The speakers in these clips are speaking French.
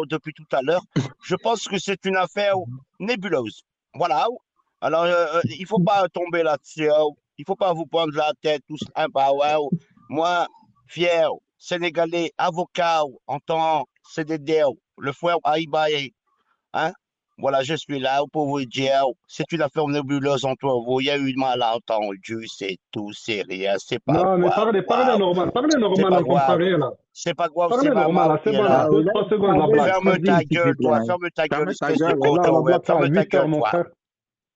depuis tout à l'heure, je pense que c'est une affaire nébuleuse. Voilà. Alors, il faut pas tomber là-dessus. Il faut pas vous prendre la tête tous un par un. Moi, fier, sénégalais, avocat, en tant CDD, le frère Aïbaï, hein? Voilà, je suis là pour vous dire, c'est une affaire nébuleuse entre vous. Il y a eu de malentendu, c'est tout, c'est rien, c'est pas Non, mais grave. parlez Waouh, normal. Parlez c'est normal, pas là, comme ça, grave. rien, là. C'est pas grave, c'est Parlez normal, maman là, c'est qui est bon, là. là. Ah, Deux, là, trois il secondes, la parlait, blague. Ferme ta tranquille, s'il gueule, te toi. plaît. Ferme ta gueule, Ferme ta espèce de gueule. Là, la coton. Ouais. blague, ça a Ferme ta 8 heures, gueule, mon toi. frère.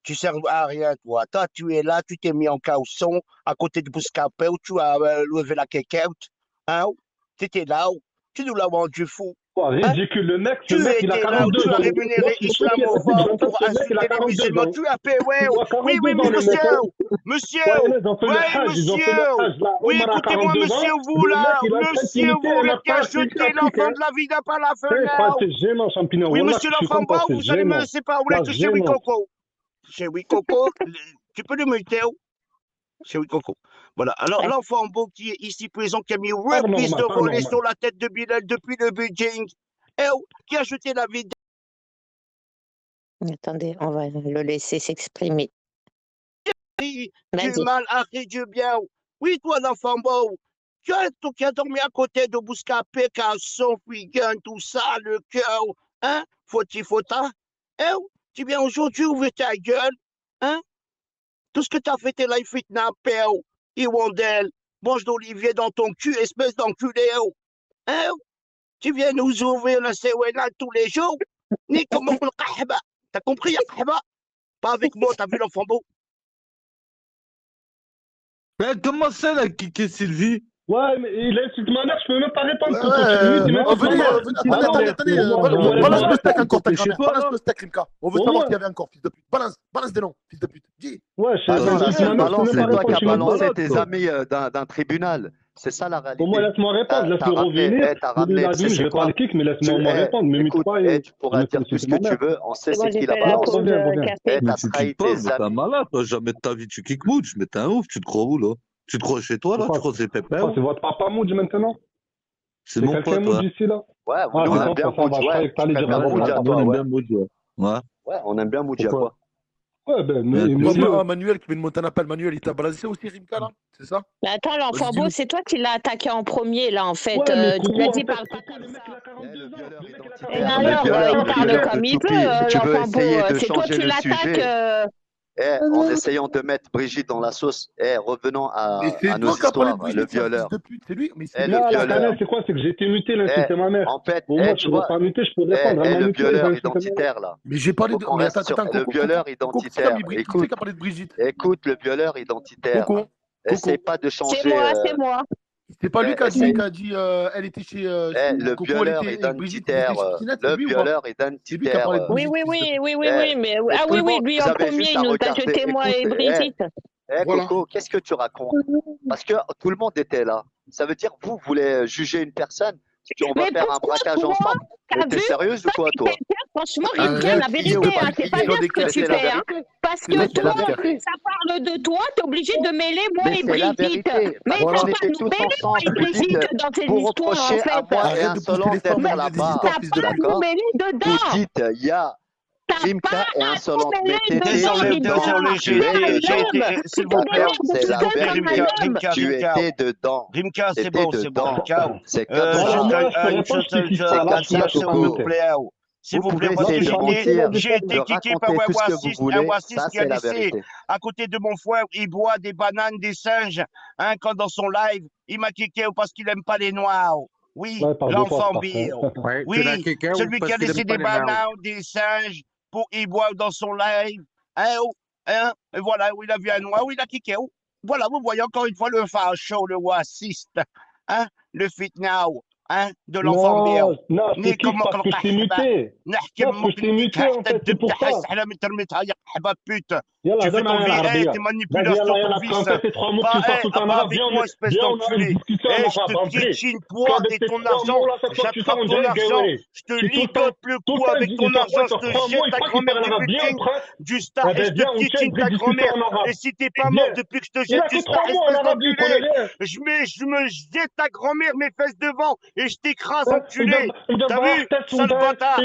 Tu sers à rien, toi. Toi, tu es là, tu t'es mis en caleçon à côté du Bouscapé où tu as levé la quéquette. Hein? Tu étais là, tu nous l'as rendu fou. Oh, Hein? ridicule. Tu Le mec, il a étais là où 42 tu as ans. Moi, rémunéré le truc qui est facile, islamophobe j'entends pour que ce mec, il a insulter les 42 musulmans. ans. Tu as payé, ouais. Il a Oui, 42 oui, ans, oui, le mec, monsieur. hein. Monsieur. Ouais, ils ont fait le Oui, Hajj, ils ont fait le monsieur. Hajj, là. Oui, Omar a écoutez-moi, 42 monsieur, ans. vous Le mec, là. il est en train de Monsieur, t'imiter vous un arrêtez à affaire jeter l'Afrique, l'enfant hein. de la vida par la Frère, fenêtre. c'est gênant, champignon. Oui, Wallah, monsieur je suis l'enfant content, bon, c'est vous allez me gênant. séparer Là, que chez gênant. Coco. Chez Coco, tu peux le muter. Chez Coco. Voilà. Alors, l'enfant beau qui est ici présent, qui a mis Par reprise de normal, par voler normal. sur la tête de Bilal depuis le Beijing, qui a jeté la vie. Attendez, on va le laisser s'exprimer. Du Vas-y. mal, arrête du bien. Oui, toi, l'enfant beau, qui as dormi à côté de Bouscapé, Casson, Figan, tout ça, le cœur, hein, fota. Tu viens aujourd'hui ouvrir ta gueule, hein? Tout ce que tu as fait, t'es là, il fait napper, Irondelle, branche d'olivier dans ton cul, espèce d'enculé, hein? Tu viens nous ouvrir le Sewena tous les jours, ni comme le Kahba. T'as compris, Kahba? Pas avec moi, t'as vu l'enfant beau? Mais comment ça, là, qui Sylvie? Ouais, mais il insulte ma mère, je peux même pas répondre, Ouais, tonton. Tu limite, il m'insulte ma venez, mère. attendez, attendez, balance le steak encore, ta T'es chez grand-mère. toi, Balance là? le steak, Rimka. On veut Au savoir moins. qui y avait encore, fils de pute. Balance des noms, fils de pute. Dis. Ouais, je sais Attends, pas, là, insulte si ma elle mère, je peux balance, même pas c'est toi qui répondre, as tu me balancé balance. tes amis d'un tribunal. C'est ça la Au moins, réalité. laisse-moi répondre, T'as laisse-le ramené, revenir. t'as Je ramené, tu sais je c'est vais pas quoi? le kick, mais laisse-moi au moins répondre. Ne m'imite Écoute, pas et tu pourras dire tout ce que ma tu mère. veux, on sait C'est bon, c'est j'ai qui la fait la Non, balance. pause reviens, reviens. café. T'as Mais tu trahi kicks pas, tes mais t'es un amis. malade, toi. Jamais de ta vie, tu kick Moodge, mais t'es un ouf. Tu te crois où, là? Tu te crois chez toi, là? Tu crois que c'est Pépé? C'est votre papa Moudj maintenant? C'est C'est mon quelqu'un pote, Moudj ouais. ici, là? Ouais, Ah, nous on c'est aime ton bien pote, ça va, Moudj, je ouais. croyais que Tu t'allais dire préfères mon Moudj frère. à Nous, on toi, aime ouais. bien Moodge, ouais. Ouais. Ouais, on aime bien Moudj à Pourquoi? quoi? Ouais, ben, Ouais, mais Toi, Manuel, qui met une montagne appel, Manuel, il t'a balancé aussi, Rimka, là? C'est ça? Mais attends, l'enfant Vas-y, beau, dis-nous. c'est toi qui l'as attaqué en premier, là, en fait. ouais, mais Tu l'as Coco, dit, en fait, parle pas Coco, comme le mec, il a ça. Le 42 ans. violeur Le mec, il a Et 42 identitaire, ans. alors, il Attends, parle le comme il Tchoupi, veut, tu veux l'enfant beau. essayer de C'est toi, changer tu le l'attaques. sujet. En essayant de mettre Brigitte dans la sauce, revenons Mais à c'est nos toi qui as parlé de histoires. Le Brigitte, c'est un fils violeur. de pute. C'est lui, mais c'est lui Le Non, qui a la dit. violeur. cannelle, c'est quoi? C'est que j'ai été muté, il a insulté ma mère. En fait, Au moins, tu tu vas vois, pas muter, je peux répondre. Elle m'a le muté, elle va violeur insulter ma mère. identitaire, là. Mais j'ai parlé Faut de. qu'on Mais reste attends, sur attends, le Coco, violeur Coco, qui t'a identitaire. mis qui c'est qui a parlé de Brigitte? Écoute le violeur identitaire, Coco, là. Essaye pas de C'est changer. moi, c'est moi. c'est pas lui qui a dit, Essaye. elle était chez. Le Coco, elle violeur était. Et Brigitte, ils étaient identitaire. chez Kitchenette, c'est Le lui ou pas? violeur C'est lui qui a identitaire. parlé de Oui, Brigitte, oui, fils de pute. oui, oui, oui, oui, mais Et ah tout oui, le oui, monde, lui vous en avez premier, juste il à nous a regarder. jeté moi Écoute, et Brigitte. Voilà. Coco, qu'est-ce que tu racontes? Parce que tout le monde était là. Ça veut dire vous voulez juger une personne, on va Mais faire un pourquoi braquage toi, ensemble. Mais t'as t'es vu? sérieuse ou Toi, quoi, t'es toi? quelqu'un, franchement, Rimka, De la Arrête crier vérité, ou de pas hein, de c'est pas crier? sur bien des ce que Mais caisses. tu c'est la fais, hein. vérité. Parce C'est que bon, Mais c'est sur toi, la des caisses. vérité. ça parle de toi, t'es obligé de mêler moi Mais et c'est la Brigitte. vérité. Mais Parce t'as Voilà. qu'on pas était nous tous mêler moi ensemble. et Vous dites, Brigitte dans ces vous histoires, en reprochez à fait. moi et Arrête de pousser les insolente femmes au Mais d'être milieu des là-bas. histoires, t'as fils de pas à pute. nous D'accord? mêler Vous dedans. dites, il y a T'as pas Rimka et à nous insolente. Mais mêler t'étais dedans, Désolé, Rimka. dedans. désolé, Tu T'es un étais dedans. homme. Tu s'il te vous plaît, D'accord? démerdes C'est tout la seul s'il vous plaît, comme vérité. un homme. Tu étais dedans. Rimka, c'est T'étais bon, dedans. Rimka. C'est comme Voilà, ça. moi, là, je te Une réponds, chose, je te kiffe pas. Là, je te Katia, laisse s'il pas vous muter. plaît. S'il Vous vous plaît, pouvez parce Là, que essayer je de vais pas muter, là, mentir, du j'ai problème. de été kické par raconter tout ce que vous un voulez. raciste Ça, qui a c'est la laissé vérité. à côté de mon frère, il boit des bananes, des singes, hein, quand dans son live, il m'a kické parce qu'il aime pas les noirs. Oui, Là, il parle de toi, l'enfant ce Bill. parfait. Ouais, tu l'as Oui, kické ou celui qui parce a qu'il laissé aime pas des les mères? bananes, des singes, pour y boire dans son live. Hein, et voilà, où il a vu un noir, où il a kické. Voilà, vous voyez encore une fois le facho, le raciste, hein, le fit now, hein, de l'enfant Bill. Non, non, je te Ni kiffe comme parce que je t'ai muté. نحكي Non, parce que je t'ai ممكن muté, en حتى fait, c'est الدب pour تاعها ça. السحله من ترميتها يا حباب بيت يلا Tu fais زعما ton انا vie, العربيه tes غادي manipulations, يلا ton يلا vice. فرونسي في 3 مو tu Pas, parles tout le temps en pas arabe avec viens moi, espèce viens on a une d'enculé. discussion en Eh, je arabe te en vrai piétine, parce toi et qu'avec tes ton 3 argent. mots là chaque fois que tu sors J'attrape on ton dirait argent, Gawari je te tu tout le temps ligote le tout le cou temps avec il ton sort quoi argent, il je sort te 3 mots jette il ta croit qu'il grand-mère parle du arabe viens building frère du star eh et ben je te viens on tient une piétine vraie ta discussion grand-mère. en arabe Et si t'es pas mort viens depuis que je te il jette a du que star, 3 mots en espèce arabe lui il connaît d'enculé, rien je me jette ta grand-mère mes fesses devant et je t'écrase, enculé. ودابا T'as vu, حتى sale السودان bâtard?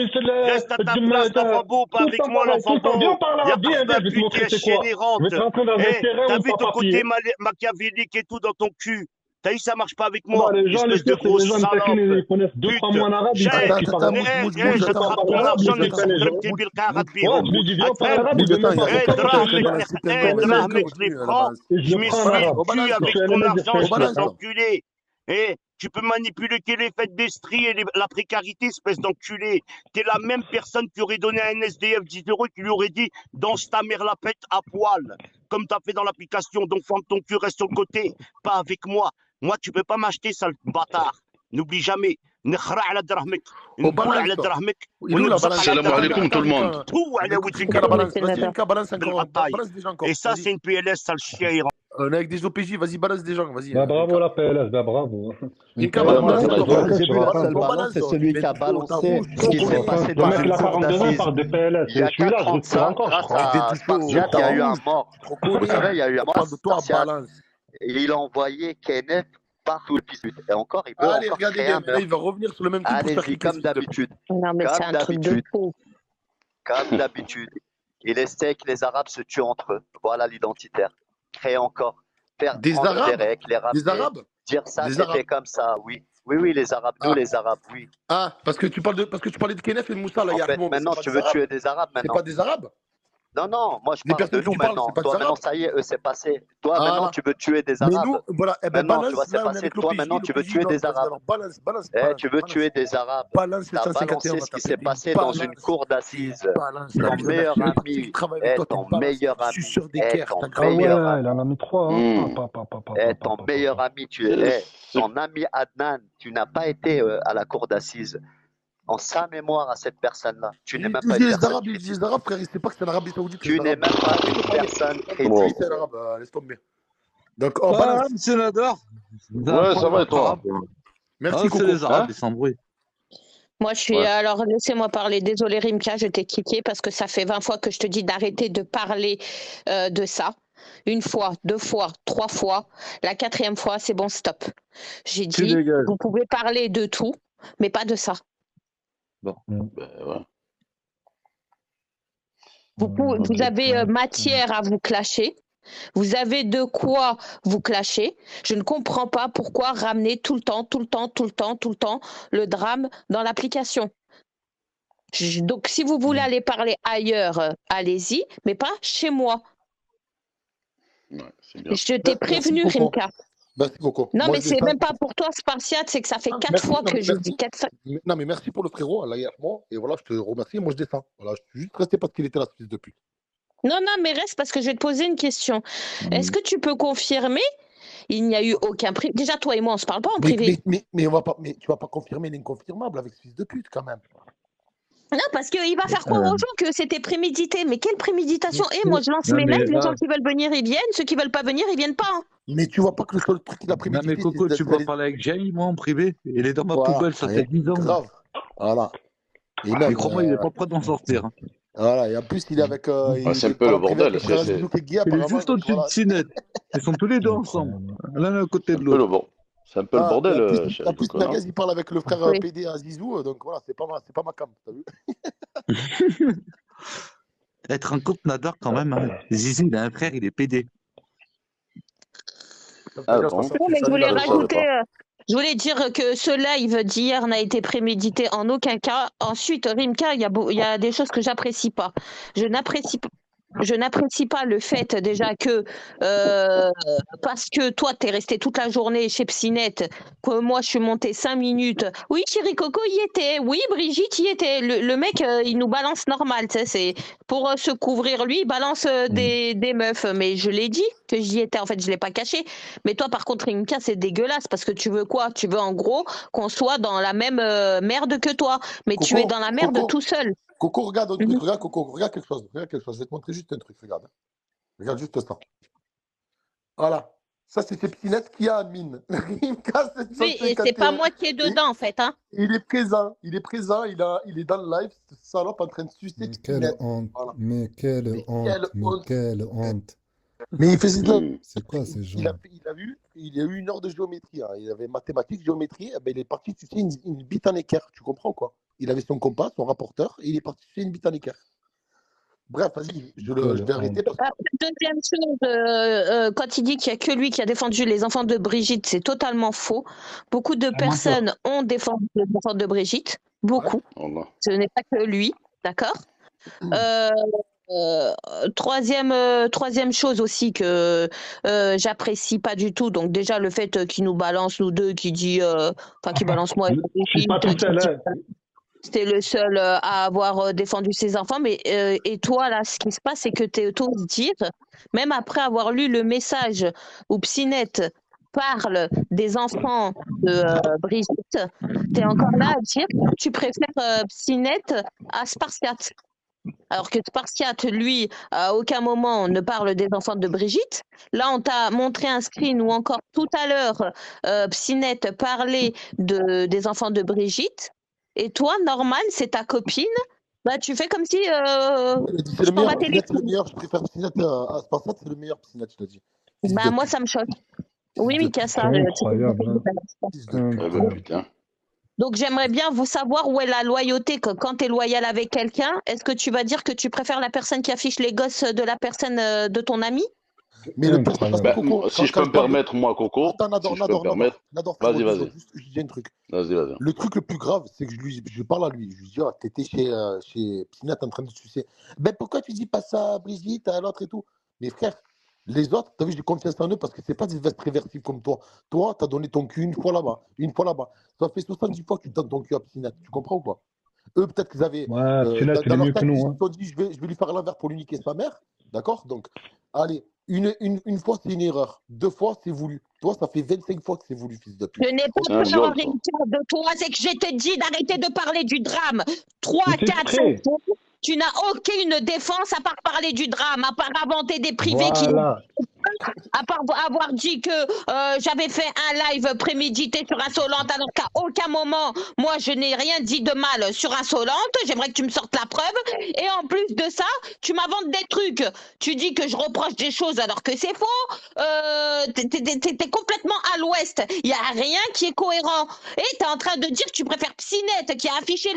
Reste à ta place, l'enfant beau, pas tout le avec temps moi, pareil, tout l'enfant le temps. Viens, beau. on parle Y'a arabe, viens, viens, je vais te pute, montrer y'a c'est quoi. chienne Je vais te errante. rentrer dans un Eh, terrain t'as où vu pas ton côté papier. machiavélique et tout dans ton cul? T'as vu, ça marche pas avec Bah, moi, les gens, les espèce de pires, c'est les grosse gens de Takin, salope. ils connaissent 2-3 Pute, mots en arabe, ils croient j'ai, qu'ils parlent arabe. j'attrape parler ton arabe, argent, mais c'est pas les gens. نخرم بالقاعد Ouais, بيهم. je lui dis, viens, on parle عتفهم؟ arabe, il veut même pas Eh, répondre. drahmek, je les prends, Et je je le prends en m'essuie arabe. le cul Je avec suis un ton élève argent, de espèce PHP. d'enculé. Eh, tu peux manipuler que les fêtes d'Estrie et la précarité, espèce d'enculé. T'es la même personne qui aurait donné à un SDF 10 euros qui lui aurait dit danse ta mère la pète à poil, comme t'as fait dans l'application. Donc, fends ton cul, reste sur le côté, pas avec moi. Moi, tu peux pas m'acheter, sale bâtard. N'oublie jamais. نخرع على دراهمك نبول على دراهمك ونبزق على Salam alaikum tout le monde. دراهمك تو على وجهك la balance, balance. vas-y, Rimka, balance encore. بالبطاille. Balance des gens encore. Et ça, c'est une PLS, sale chien. On est avec des OPJ, vas-y, balance des gens, vas-y. Bah, bravo la PLS, bah, bravo. Rimka, Ouais, balance moi, encore. J'ai vu le Balance, seul bon, ballon, balance, c'est oh, celui tu qui a mets du feu au balancé rouge, ce qui trop s'est connu. passé Le dans mec, il une a cour 42 ans, il d'assises. parle de PLS. Il y Et a celui-là, je 4 ans de respire ça, encore, je grâce crois. Tu à du feu au Spartiate, il y a eu un rouge, mort. trop Vous connu. savez, il y a eu un On mort parle de toi, Spartiate. balance. Et il a envoyé KNF partout le pisut. Et encore, il veut Allez, encore regardez créer bien, un mais là, meurtre. il va revenir sur le même truc pour faire Allez-y, cliquer comme d'habitude. Non, mais c'est Comme un truc de d'habitude. fou. Comme d'habitude. Il essaie que les Arabes se tuent entre eux. Voilà l'identitaire. Créer encore. Des Prendre des Arabes? règles, les Des ramener. Arabes? Dire ça, Des c'était Arabes. comme ça, oui. Oui, oui, les Arabes. Nous, Ah. les Arabes, oui. Ah, parce que tu parlais de Kenef et de Moussa, là, il y En a fait, tout le monde. maintenant, C'est pas tu des veux Arabes? tuer des Arabes C'est maintenant. pas des Arabes? Non, non, moi je Les parle de personnes que nous tu parles, maintenant. c'est pas des Toi maintenant, Arabes? ça y est, eux c'est passé. Toi Ah, maintenant, là. tu veux tuer des Mais Arabes. nous, voilà, eh ben Maintenant, tu balance, vois, c'est là, on est passé. avec Toi l'OPJ, maintenant, tu veux l'OPJ, tuer non, des vas-y, Arabes. alors balance, balance, Eh, balance, tu veux balance. tuer des Arabes. Balance Tu as 751, on balancé va ce qui taper s'est des passé dans une balances. cour d'assises. Balance, la Ton vie, meilleur la partie qui ami travaille avec est toi, ton tu balances, meilleur tu ami. suceurs des Est cœurs, ton ta Ah ouais, meilleur ami. il en a mis 3. Est ton meilleur ami. Tu es ton ami Adnan. Tu n'as pas été à la cour d'assises. En sa mémoire à cette personne-là. Tu n'es Il même dit pas une les personne Arabes, il dit crédible. les Arabes, frère, il sait pas que c'est l'Arabie Saoudite. Tu n'es même pas une personne Oui, crédible. c'est l'Arabe, laisse tomber. Donc, on Ah, balance. monsieur Nadar. Ouais, ça va et toi? Merci, Ah, c'est Coco. les Arabes, ils s'embrouillent. Moi, je suis. Ouais. Alors, laissez-moi parler. Désolé, Rimka, je t'ai kické parce que ça fait 20 fois que je te dis d'arrêter de parler de ça. Une fois, 2 fois, 3 fois. La 4e fois, c'est bon, stop. J'ai Tu dit, dégages. vous pouvez parler de tout, mais pas de ça. Ben, ouais. Vous avez matière à vous clasher. Vous avez de quoi vous clasher. Je ne comprends pas pourquoi ramener tout le temps le drame dans l'application. Donc, si vous voulez aller parler ailleurs, allez-y, mais pas chez moi. Ouais, c'est bien. Je t'ai prévenu, Coco. Rimka. Merci, Coco. Non, Moi, mais je c'est descends. même pas pour toi, Spartiate, c'est que ça fait Ah, 4 merci, fois non, que mais je merci. dis 4 fois. Non, mais merci pour le frérot, Allah moi. Et voilà, je te remercie. Moi, je descends. Voilà, je suis juste resté parce qu'il était là, ce fils de pute. Non, mais reste parce que je vais te poser une question. Est-ce que tu peux confirmer il n'y a eu aucun privé? Déjà, toi et moi, on se parle pas en privé. Mais on va pas, mais tu vas pas confirmer l'inconfirmable avec ce fils de pute, quand même. Non, parce qu'il va faire croire aux gens que c'était prémédité. Mais quelle préméditation? Et moi, je lance Non, mes mais lives, les là- gens qui veulent venir, ils viennent. Ceux qui veulent pas venir, ils viennent pas. Hein. Mais tu vois pas que le seul truc qu'il a Non, prémédité, mais Coco, c'est tu peux parler avec Jay, moi, en privé. Il est dans ma Voilà. poubelle, ça Ouais, fait 10 ans. grave. Voilà. Et Mais même, crois-moi, il est pas prêt d'en sortir. Hein. voilà. Et en plus, il est avec. c'est un il peu le parle privé avec bordel, Frère c'est- Zizou qui est gay, Il est apparemment, juste donc au-dessus de voilà. Sinette. Ils sont tous les deux ensemble. L'un à côté de Un peu l'autre. le bon. C'est un peu le Ah, bordel, et en plus, chérie en plus, Coco, non? Merguez, il parle avec le frère Oui. PD à Zizou, donc voilà, c'est pas ma cam, t'as vu? Être un couple Nadar, quand même. Hein. Zizi, il a un frère, il est PD. Ah Déjà, bon? ça, Non, mais je salue voulais la savais rajouter, pas. je voulais dire que ce live d'hier n'a été prémédité en aucun cas. Ensuite, Rimka, il y a des choses que j'apprécie pas. Je n'apprécie pas le fait déjà que parce que toi tu es resté toute la journée chez Psynet, que moi je suis montée 5 minutes. Oui, Chéri Coco y était. Oui, Brigitte y était. Le mec il nous balance normal, tu sais, c'est pour se couvrir lui, il balance des meufs. Mais je l'ai dit que j'y étais. En fait, je l'ai pas caché. Mais toi, par contre, Rimka, c'est dégueulasse parce que tu veux quoi? Tu veux en gros qu'on soit dans la même merde que toi. Mais tu Coco, es dans la merde Coco. tout seul. Coco, regarde un truc, Mhm. regarde Coco, regarde quelque chose, je vais te montrer juste un truc, regarde. Regarde juste ça. Voilà. Ça, c'était Pinette qui a admin. Rimka Oui, et c'est pas 751. moi qui est dedans, en fait. Hein. Il est présent. Il est présent. Il est dans le live. Ce salope en train de sucer Mais quelle Pinette. honte, Voilà. mais quelle Mais honte, quelle mais honte. quelle honte. Mais il faisait de la... C'est quoi ces gens? Il a eu une heure de géométrie. Hein. Il avait mathématiques, géométrie. Eh ben, il est parti sucer une bite en équerre. Tu comprends quoi? Il avait son compas, son rapporteur, et il est parti sucer une bite en équerre. Bref, vas-y, je vais arrêter. Parce que... Deuxième chose, quand il dit qu'il n'y a que lui qui a défendu les enfants de Brigitte, c'est totalement faux. Beaucoup de personnes ont défendu les enfants de Brigitte. Beaucoup. Ouais. Ce n'est pas que lui. D'accord. Troisième chose aussi que j'apprécie pas du tout. Donc déjà le fait qu'il nous balance nous deux, qui dit, enfin qui balance moi. C'était le seul à avoir défendu ses enfants. Mais et toi là, ce qui se passe, c'est que tu oses dire, même après avoir lu le message où Psinette parle des enfants de Brigitte, tu es encore là à dire que tu préfères Psinette à Spartiate. Alors que Spartiate, lui, à aucun moment ne parle des enfants de Brigitte. Là, on t'a montré un screen où encore tout à l'heure, Psinette parlait des enfants de Brigitte. Et toi, normal, c'est ta copine. Bah, tu fais comme si. C'est le meilleur Psinette, c'est le meilleur. Je préfère Psinette à Spartiate, c'est le meilleur Psinette, je te dis. Bah, moi, ça me choque. Oui, Mikasa. Incroyable. Putain. Donc, j'aimerais bien vous savoir où est la loyauté. Que quand tu es loyal avec quelqu'un, est-ce que tu vas dire que tu préfères la personne qui affiche les gosses de la personne de ton ami? Mais le pire, c'est parce que Coco, si je peux me permettre, moi, Coco. Attends, Nador, vas-y. Juste, je dis un truc. Vas-y. Le truc le plus grave, c'est que je parle à lui. Je lui dis, t'étais chez Psinette en train de sucer. Ben pourquoi tu dis pas ça à Brigitte, à l'autre et tout? Mais frère, les autres, t'as vu, j'ai confiance en eux parce que c'est pas des extraversifs comme toi. Toi, t'as donné ton cul une fois là-bas. Ça fait 70 fois que tu donnes ton cul à Psinette. Tu comprends ou pas? Eux, peut-être qu'ils avaient. Ouais, Psinette, il est mieux que nous. Ils se sont dit, je vais lui faire l'envers pour lui niquer sa mère. D'accord? Donc, allez. Une fois, c'est une erreur. 2 fois, c'est voulu. Toi, ça fait 25 fois que c'est voulu, fils de pute. Je n'ai pas peur de toi, c'est que je t'ai dit d'arrêter de parler du drame. 3, 4, 5 fois, tu n'as aucune défense à part parler du drame, à part inventer des privés à part avoir dit que j'avais fait un live prémédité sur Insolente, alors qu'à aucun moment, moi, je n'ai rien dit de mal sur Insolente. J'aimerais que tu me sortes la preuve. Et en plus de ça, tu m'inventes des trucs. Tu dis que je reproche des choses alors que c'est faux. T'es complètement à l'ouest. Il n'y a rien qui est cohérent. Et t'es en train de dire que tu préfères Psinette, qui a affiché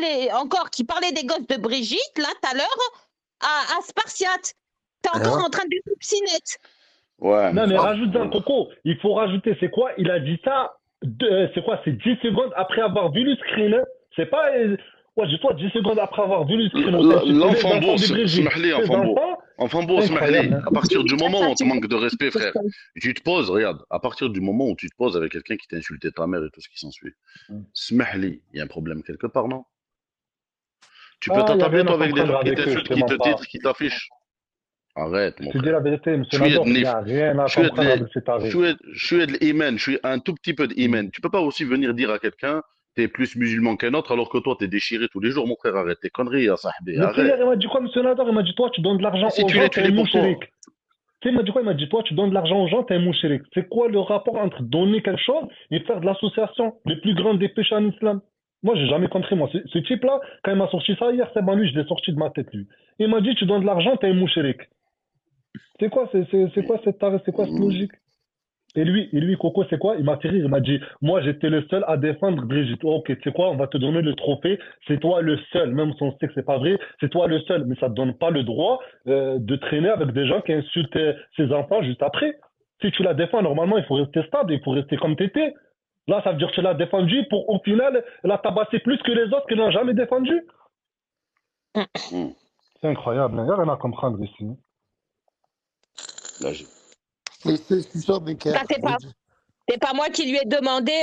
qui parlait des gosses de Brigitte, là, tout à l'heure, à Spartiate. T'es encore en train de dire Psinette. Ouais. Non, mais rajoute un Coco. Il faut rajouter, c'est quoi? Il a dit ça, c'est quoi? C'est 10 secondes après avoir vu le screen. C'est pas. Ouais, je 10 secondes après avoir vu le screen. L'enfant beau, enfant beau, à partir du moment où on te manque de respect, frère, tu te poses, regarde, à partir du moment où tu te poses avec quelqu'un qui t'a insulté ta mère et tout ce qui s'ensuit, smahli, il y a un problème quelque part, non? Tu peux t'attabler, toi, avec des gens qui t'insultent, qui te titrent, qui t'affichent. Arrête, mon frère. Je te dis la vérité, monsieur Nador, il n'y a rien à comprendre avec cet arrêt. Je suis de l'iman, je suis un tout petit peu d'iman. Tu peux pas aussi venir dire à quelqu'un, t'es plus musulman qu'un autre, alors que toi, t'es déchiré tous les jours, mon frère, arrête tes conneries, ya sahbi, Le frère, il m'a dit quoi, monsieur Nador? Il m'a dit, toi, tu donnes de l'argent aux gens, t'es un mouchirik. Tu sais, il m'a dit quoi? Il m'a dit, toi, tu donnes de l'argent aux gens, t'es un mouchirik. C'est quoi le rapport entre donner quelque chose et faire de l'association, les plus grandes des péchés en islam? Moi, j'ai jamais compris, moi. Ce type-là, quand il m'a sorti ça hier, c'est bon, lui, je l'ai sorti de ma tête, lui. Il m'a dit, tu donnes de l'argent, t'es un mouchirik. C'est quoi cette logique? Et lui, Coco, c'est quoi? Il m'a tiré, il m'a dit, moi, j'étais le seul à défendre Brigitte. Ok, tu sais quoi? On va te donner le trophée. C'est toi le seul, même si on sait que c'est pas vrai. C'est toi le seul, mais ça te donne pas le droit de traîner avec des gens qui insultent ses enfants juste après. Si tu la défends, normalement, il faut rester stable, il faut rester comme t'étais. Là, ça veut dire que tu l'as défendu pour, au final, la tabasser plus que les autres qui n'ont jamais défendu. C'est incroyable, il n'y a rien à comprendre ici. Mais c'est ça, mais c'est pas moi qui lui ai demandé